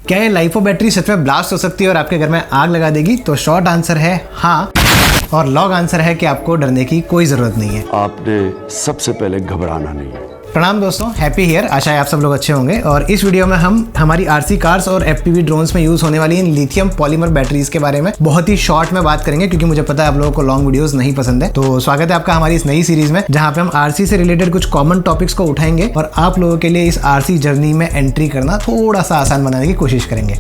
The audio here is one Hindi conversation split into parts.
क्या ये लाइपो बैटरी सच में ब्लास्ट हो सकती है और आपके घर में आग लगा देगी? तो शॉर्ट आंसर है हाँ, और लॉन्ग आंसर है कि आपको डरने की कोई जरूरत नहीं है। आपने सबसे पहले घबराना नहीं है। प्रणाम दोस्तों, हैप्पी हियर। आशा है आप सब लोग अच्छे होंगे। और इस वीडियो में हम हमारी आरसी कार्स और एफपीवी ड्रोन्स में यूज होने वाली इन लिथियम पॉलीमर बैटरीज के बारे में बहुत ही शॉर्ट में बात करेंगे, क्योंकि मुझे पता है आप लोगों को लॉन्ग वीडियोस नहीं पसंद है। तो स्वागत है आपका हमारी इस नई सीरीज में, जहां पे हम आरसी से रिलेटेड कुछ कॉमन टॉपिक्स को उठाएंगे और आप लोगों के लिए इस आरसी जर्नी में एंट्री करना थोड़ा सा आसान बनाने की कोशिश करेंगे।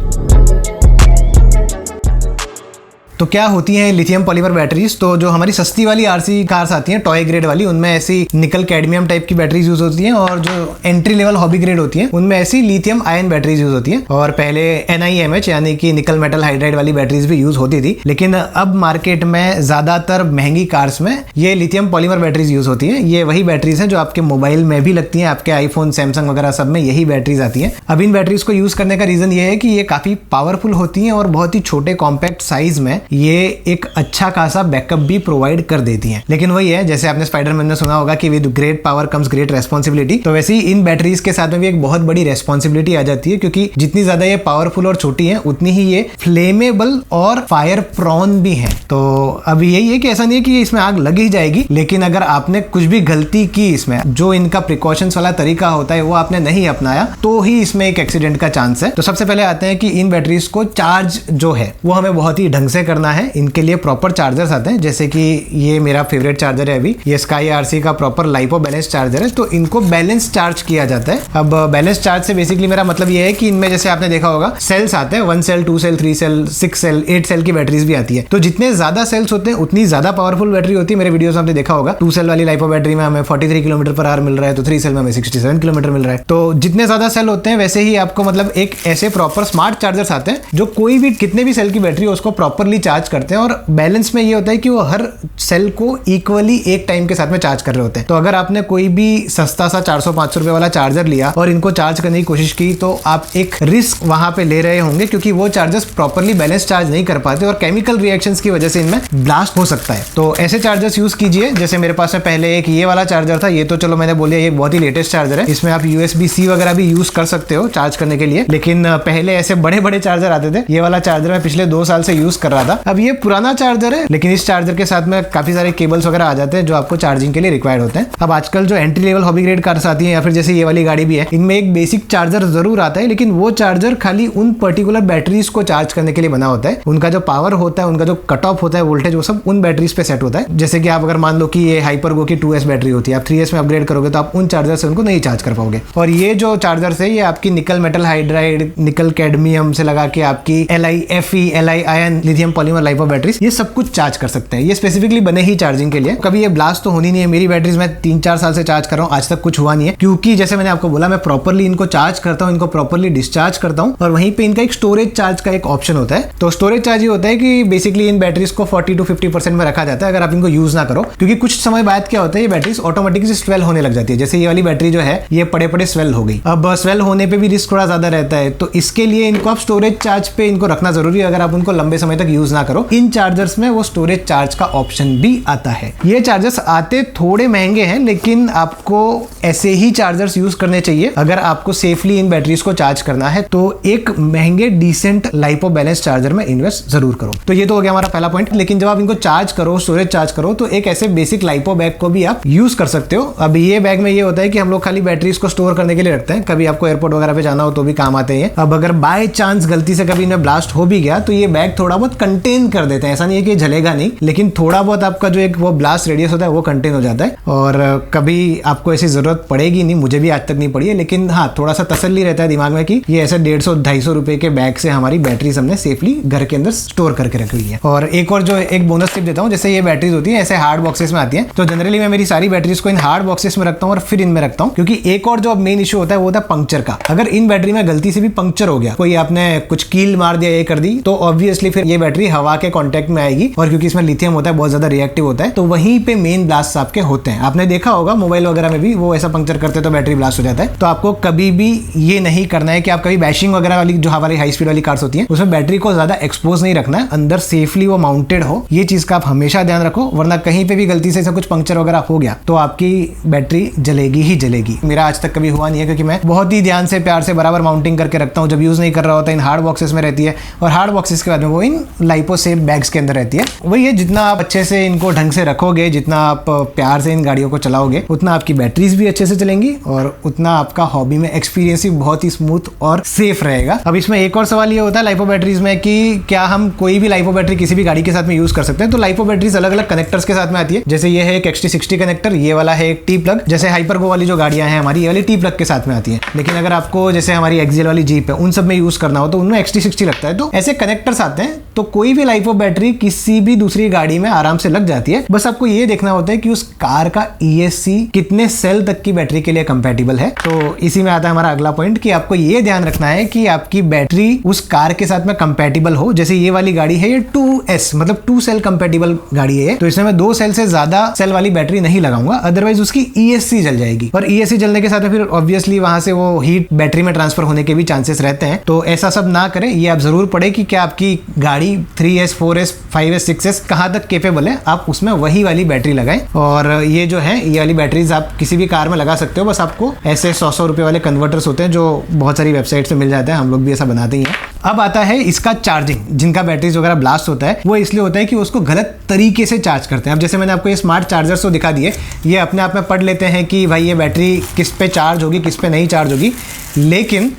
तो क्या होती हैं लिथियम पॉलीमर बैटरीज? तो जो हमारी सस्ती वाली आरसी कार्स आती हैं, टॉय ग्रेड वाली, उनमें ऐसी निकल कैडमियम टाइप की बैटरीज यूज होती हैं, और जो एंट्री लेवल हॉबी ग्रेड होती हैं उनमें ऐसी लिथियम आयन बैटरीज यूज होती हैं। और पहले NiMH यानी कि निकल मेटल हाइड्राइड वाली बैटरीज भी यूज होती थी, लेकिन अब मार्केट में ज्यादातर महंगी कार्स में ये लिथियम पॉलीमर बैटरीज यूज होती हैं। ये वही बैटरीज हैं जो आपके मोबाइल में भी लगती हैं, आपके आईफोन, सैमसंग वगैरह सब में यही बैटरीज आती हैं। अब इन बैटरीज को यूज करने का रीजन ये है कि ये काफी पावरफुल होती हैं और बहुत ही छोटे कॉम्पैक्ट साइज में ये एक अच्छा खासा बैकअप भी प्रोवाइड कर देती हैं। लेकिन वही है, जैसे आपने स्पाइडरमैन में सुना होगा कि with great power comes great responsibility, तो वैसे ही इन बैटरीज के साथ में भी एक बहुत बड़ी रेस्पॉन्सिबिलिटी आ जाती है, क्योंकि जितनी ज्यादा ये पावरफुल और छोटी है उतनी ही ये फ्लेमेबल और फायर प्रॉन भी है। तो अब यही है कि ऐसा नहीं है कि इसमें आग लग ही जाएगी, लेकिन अगर आपने कुछ भी गलती की इसमें, जो इनका प्रिकॉशंस वाला तरीका होता है वो आपने नहीं अपनाया, तो ही इसमें एक एक्सीडेंट का चांस है। तो सबसे पहले आते हैं कि इन बैटरीज को चार्ज जो है वो हमें बहुत ही ढंग से करना है। इनके लिए प्रॉपर चार्जर्स आते हैं, जैसे कि ये मेरा फेवरेट चार्जर है अभी, ये स्काई आरसी का प्रॉपर लाइपो बैलेंस चार्जर है। तो इनको बैलेंस चार्ज किया जाता है। अब बैलेंस चार्ज से बेसिकली मेरा मतलब ये है कि इनमें जैसे आपने देखा होगा सेल्स आते हैं, 1 cell, 2 cell, 3 cell, 6 cell, 8 cell की बैटरीज भी आती है। तो जितने ज्यादा सेल्स होते हैं उतनी ज्यादा पावरफुल बैटरी होती है। मेरे वीडियोस में आपने देखा होगा 2 सेल वाली लाइपो बैटरी में हमें 43 किलोमीटर पर आवर मिल रहा है, तो 3 सेल में हमें 67 किलोमीटर मिल रहा है। तो जितने ज्यादा सेल होते हैं वैसे ही आपको मतलब एक ऐसे प्रॉपर स्मार्ट चार्जर्स आते हैं जो कोई भी कितने भी सेल की बैटरी हो उसको प्रॉपरली चार्ज करते हैं। और बैलेंस में ये होता है कि वो हर सेल को इक्वली एक टाइम के साथ में चार्ज कर रहे होते हैं। तो अगर आपने कोई भी सस्ता सा 400-500 रुपए वाला चार्जर लिया और इनको चार्ज करने की कोशिश की, तो आप एक रिस्क वहां पे ले रहे होंगे, क्योंकि वो चार्जर्स प्रॉपरली बैलेंस चार्ज नहीं कर पाते और केमिकल रिएक्शंस की वजह से इनमें ब्लास्ट हो सकता है। तो ऐसे चार्जर्स यूज कीजिए। जैसे मेरे पास में पहले एक ये वाला चार्जर था, ये तो चलो मैंने बोलिया ये बहुत ही लेटेस्ट चार्जर है, इसमें आप USB-C वगैरह भी यूज कर सकते हो चार्ज करने के लिए। लेकिन पहले ऐसे बड़े बड़े चार्जर आते थे। ये वाला चार्जर मैं पिछले 2 साल से यूज कर रहा था। अब ये पुराना चार्जर है, लेकिन इस चार्जर के साथ में काफी सारे केबल्स वगैरह आ जाते हैं जो आपको चार्जिंग के लिए रिक्वायर्ड होते हैं। अब आजकल जो entry level hobby grade cars आती हैं, या फिर जैसे ये वाली गाड़ी भी है, इनमें एक बेसिक चार्जर जरूर आता है, लेकिन वो चार्जर खाली उन पर्टिकुलर बैटरीज को चार्ज करने के लिए बना होता है। उनका जो पावर होता है, उनका जो कट ऑफ होता है वोल्टेज, वो सब उन बैटरीज पे सेट होता है। जैसे कि आप अगर मान लो कि ये हाइपरगो की 2S बैटरी होती है, आप 3S में अपग्रेड करोगे तो आप उन चार्जर से उनको नहीं चार्ज कर पाओगे। और ये जो चार्जर है ये आपकी निकल मेटल हाइड्राइड, निकल कैडमियम से लगा के आपकी LiFe, Li ion, lithium polymer lipo batteries, ये सब कुछ चार्ज कर सकते हैं। ये स्पेसिफिकली बने ही चार्जिंग के लिए। कभी ये ब्लास्ट तो होनी नहीं है। मेरी बैटरीज मैं 3-4 साल से चार्ज कर रहा हूँ, आज तक कुछ हुआ नहीं है, क्योंकि जैसे मैंने आपको बोला मैं प्रॉपरली इनको चार्ज करता हूँ, इनको प्रॉपरली डिस्चार्ज करता हूँ। और वहीं पे इनका एक स्टोरेज चार्ज का एक ऑप्शन होता है। तो स्टोरेज चार्ज ये होता है कि बेसिकली इन बैटरीज को 40-50% में रखा जाता है अगर आप इनको यूज ना करो, क्योंकि कुछ समय बाद क्या होता है, ये बैटरीज ऑटोमेटिकली स्वेल होने लग जाती है। जैसे ये वाली बैटरी जो है ये पड़े स्वेल हो गई। अब स्वेल होने पे भी रिस्क थोड़ा ज्यादा रहता है, तो इसके लिए इनको आप स्टोरेज चार्ज पे इनको रखना जरूरी है अगर आप उनको लंबे समय तक यूज ना करो। इन चार्जर्स में वो स्टोरेज चार्ज का ऑप्शन भी आता है। ये चार्जर्स आते थोड़े महंगे हैं, लेकिन आपको ऐसे ही चार्जर्स यूज करने चाहिए अगर आपको सेफली इन बैटरीज को चार्ज करना है। तो एक महंगे डिसेंट लाइपो बैलेंस चार्जर में इन्वेस्ट जरूर करो। तो ये तो हो गया हमारा पहला पॉइंट। लेकिन जब आप इनको चार्ज करो, स्टोरेज चार्ज करो, तो एक ऐसे बेसिक लाइपो बैग को भी आप यूज कर सकते हो। अब ये बैग में ये होता है कि हम लोग खाली बैटरीज को स्टोर करने के लिए रखते हैं, कभी आपको एयरपोर्ट वगैरह पे जाना हो तो भी काम आते हैं। अब अगर बाय चांस गलती से कभी इन्हें ब्लास्ट हो भी गया तो ये बैग थोड़ा बहुत कंटेन कर देते हैं। ऐसा नहीं है कि जलेगा नहीं, लेकिन थोड़ा बहुत आपका जो एक वो ब्लास्ट रेडियस होता है वो कंटेन हो जाता है। और कभी आपको ऐसी जरूरत पड़ेगी नहीं, मुझे भी आज तक नहीं पड़ी है, लेकिन हाँ थोड़ा सा तसल्ली रहता है दिमाग में कि ये ऐसे 150-250 रुपए के बैग से हमारी बैटरीज हमने सेफली घर के अंदर स्टोर करके रखी हुई है। और एक और जो एक बोनस टिप देता हूँ, जैसे ये बैटरीज होती है ऐसे हार्ड बॉक्सेस में आती है, तो जनरली मैं मेरी सारी बैटरीज को इन हार्ड बॉक्सेस में रखता हूँ और फिर इनमें रखता हूँ, क्योंकि एक और जो मेन इशू होता है वो होता है पंक्चर का। अगर इन बैटरी में गलती से भी पंक्चर हो गया, कोई आपने कुछ कील मार दिया, ये कर दी, तो ऑब्वियसली फिर ये बैटरी हवा के कांटेक्ट में आएगी, और क्योंकि इसमें लिथियम होता है बहुत ज्यादा रिएक्टिव होता है, तो वहीं पे मेन ब्लास्ट आपके होते हैं। आपने देखा होगा मोबाइल वगैरह में भी वो ऐसा पंक्चर करते तो बैटरी ब्लास्ट हो जाता है। तो आपको कभी भी ये नहीं करना है कि आप कभी बैशिंग वगैरह वाली जो हमारी हाई स्पीड वाली कार्स होती है उसमें बैटरी को ज्यादा एक्सपोज नहीं रखना है, अंदर सेफली वो माउंटेड हो, ये चीज का आप हमेशा ध्यान रखो, वरना कहीं पे भी गलती से कुछ पंक्चर वगैरह हो गया तो आपकी बैटरी जलेगी ही जलेगी। मेरा आज तक कभी हुआ नहीं है, क्योंकि मैं बहुत ही ध्यान से प्यार से बराबर माउंटिंग करके रखता हूँ। जब यूज नहीं कर रहा होता इन हार्ड बॉक्सेस में रहती है, और हार्ड बॉक्सेस के बाद में वो इन लाइपो सेफ बैग्स के अंदर रहती है। वही है, जितना आप अच्छे से इनको ढंग से रखोगे, जितना आप प्यार से इन गाड़ियों को चलाओगे, उतना आपकी बैटरीज भी अच्छे से चलेंगी और उतना आपका हॉबी में एक्सपीरियंस भी बहुत ही स्मूथ और सेफ रहेगा। अब इसमें एक और सवाल ये होता है लाइपो बैटरीज में कि क्या हम कोई भी लाइपो बैटरी किसी भी गाड़ी के साथ में यूज कर सकते हैं? तो लाइपो बैटरीज अलग अलग कनेक्टर्स के साथ में आती है। जैसे ये है एक XT60 कनेक्टर, ये वाला है एक टी प्लग। जैसे हाइपरगो वाली जो गाड़ियां हैं हमारी, ये वाली टी प्लग के साथ में आती है। लेकिन अगर आपको जैसे हमारी एक्सेल वाली जीप है उन सब में यूज करना हो तो उनमें XT60 लगता है। तो ऐसे कनेक्टर्स आते हैं, तो कोई भी लाइपो बैटरी किसी भी दूसरी गाड़ी में आराम से लग जाती है। बस आपको ये देखना होता है कि उस कार का ESC कितने सेल तक की बैटरी के लिए कंपैटिबल है। तो इसी में आता है हमारा अगला पॉइंट कि आपको ये ध्यान रखना है कि आपकी बैटरी उस कार के साथ में कंपैटिबल हो। जैसे ये वाली गाड़ी है, ये 2S मतलब 2 सेल कंपैटिबल गाड़ी है, तो इसमें मैं 2 सेल से ज्यादा सेल वाली बैटरी नहीं लगाऊंगा, अदरवाइज उसकी ESC जल जाएगी। और ESC जलने के साथ में फिर ऑब्वियसली वहां से वो हीट बैटरी में ट्रांसफर होने के भी चांसेस रहते हैं। तो ऐसा सब ना करें, ये आप जरूर पढ़े कि क्या आपकी गाड़ी 3S 4S 5S 6S कहां तक केपेबल है, आप उसमें वही वाली बैटरी लगाएं। और ये जो है ये वाली बैटरीज आप किसी भी कार में लगा सकते हो। बस आपको ऐसे 100 रुपए वाले कन्वर्टर्स होते हैं जो बहुत सारी वेबसाइट से मिल जाते हैं, हम लोग भी ऐसा बनाते ही हैं। अब आता है इसका चार्जिंग। जिनका बैटरीज वगैरह ब्लास्ट होता है वो इसलिए होता है कि उसको गलत तरीके से चार्ज करते हैं। अब जैसे मैंने आपको ये स्मार्ट चार्जर्स तो दिखा दिए, ये अपने आप में पढ़ लेते हैं कि भाई ये बैटरी किस पे चार्ज होगी किस पे नहीं चार्ज होगी, लेकिन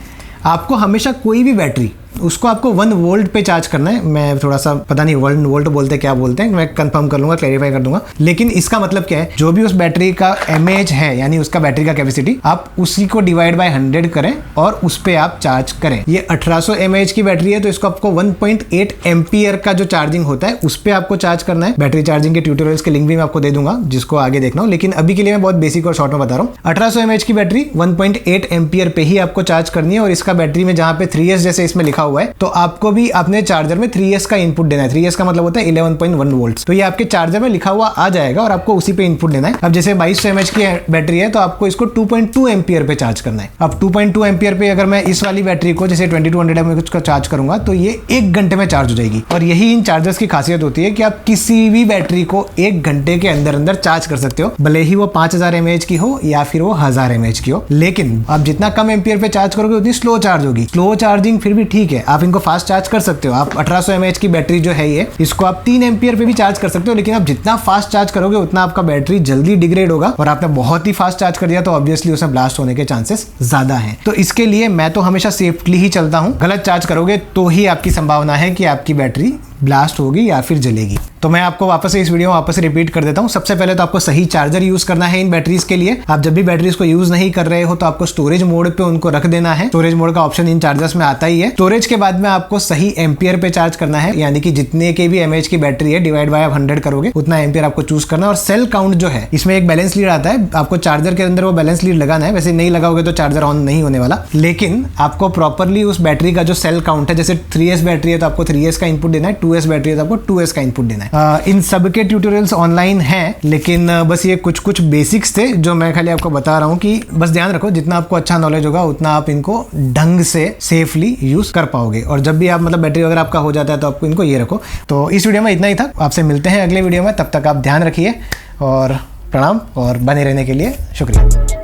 आपको हमेशा कोई भी बैटरी उसको आपको 1 वोल्ट पे चार्ज करना है। मैं थोड़ा सा पता नहीं 1 वोल्ट बोलते क्या बोलते हैं, मैं कंफर्म कर लूंगा, क्लैरिफाई कर दूंगा। लेकिन इसका मतलब क्या है, जो भी उस बैटरी का mAh है यानी उसका बैटरी का कैपेसिटी, आप उसी को डिवाइड बाय 100 करें और उस पे आप चार्ज करें। ये 1800 mAh की बैटरी है, तो इसको आपको 1.8 एम्पियर का जो चार्जिंग होता है उस पे आपको चार्ज करना है। बैटरी चार्जिंग के ट्यूटोरियल्स के लिंक भी मैं आपको दे दूंगा जिसको आगे देखना हो, लेकिन अभी के लिए मैं बहुत बेसिक और शॉर्ट में बता रहा हूँ। 1800 mAh की बैटरी 1.8 एम्पियर पे ही आपको चार्ज करनी है। और इसका बैटरी में जहां पे 3S जैसे इसमें लिखा हुआ है, तो आपको भी अपने चार्जर में 3S का इनपुट देना है। 3S का मतलब होता है 11.1 वोल्ट। तो ये आपके चार्जर में लिखा हुआ आ जाएगा और आपको उसी पे इनपुट देना है। अब जैसे 2200 mAh की बैटरी है तो आपको इसको 2.2 एम्पियर पे चार्ज करना है। अब 2.2 एम्पियर पे अगर मैं इस वाली बैटरी को जैसे 2200 mAh का चार्ज करूंगा तो ये 1 घंटे में चार्ज हो जाएगी। और यही इन चार्जर्स की खासियत होती है कि आप किसी भी बैटरी को 1 घंटे के अंदर अंदर चार्ज कर सकते हो, भले ही वो 5000 mAh की हो या फिर वो 1000 mAh की हो। लेकिन आप जितना कम एम्पियर पे चार्ज करोगे उतनी स्लो चार्ज होगी। स्लो चार्जिंग फिर भी ठीक है, आप इनको फास्ट चार्ज कर सकते हो। आप 1800 mAh की बैटरी जो है ये, इसको आप 3 एम्पियर पे भी चार्ज कर सकते हो, लेकिन आप जितना फास्ट चार्ज करोगे उतना आपका बैटरी जल्दी डिग्रेड होगा। और आपने बहुत ही फास्ट चार्ज कर दिया तो ऑब्वियसली उसमें ब्लास्ट होने के चांसेस ज्यादा हैं। तो इसके लिए मैं तो हमेशा सेफली ही चलता हूं। गलत चार्ज करोगे तो ही आपकी संभावना है कि आपकी बैटरी ब्लास्ट होगी या फिर जलेगी। तो मैं आपको वापस से इस वीडियो में वापस से रिपीट कर देता हूं। सबसे पहले तो आपको सही चार्जर यूज करना है इन बैटरीज के लिए। आप जब भी बैटरीज को यूज नहीं कर रहे हो तो आपको स्टोरेज मोड पे उनको रख देना है। स्टोरेज मोड का ऑप्शन इन चार्जर्स में आता ही है। स्टोरेज के बाद में आपको सही एम्पियर पे चार्ज करना है, यानी कि जितने के भी mAh की बैटरी है डिवाइड बाय 100 करोगे उतना एम्पियर आपको चूज करना है। और सेल काउंट जो है, इसमें एक बैलेंस लीड आता है, आपको चार्जर के अंदर वो बैलेंस लीड लगाना है। वैसे नहीं लगाओगे तो चार्जर ऑन नहीं होने वाला, लेकिन आपको प्रॉपरली उस बैटरी का जो सेल काउंट है, जैसे 3S बैटरी है तो आपको 3S का इनपुट देना है, 2S बैटरी है तो आपको 2S का इनपुट देना है। इन सब के ट्यूटोरियल्स ऑनलाइन हैं, लेकिन बस ये कुछ बेसिक्स थे जो मैं खाली आपको बता रहा हूँ कि बस ध्यान रखो, जितना आपको अच्छा नॉलेज होगा उतना आप इनको ढंग से सेफली यूज कर पाओगे। और जब भी आप मतलब बैटरी वगैरह आपका हो जाता है तो आपको इनको ये रखो। तो इस वीडियो में इतना ही था, आपसे मिलते हैं अगले वीडियो में। तब तक आप ध्यान रखिए और प्रणाम, और बने रहने के लिए शुक्रिया।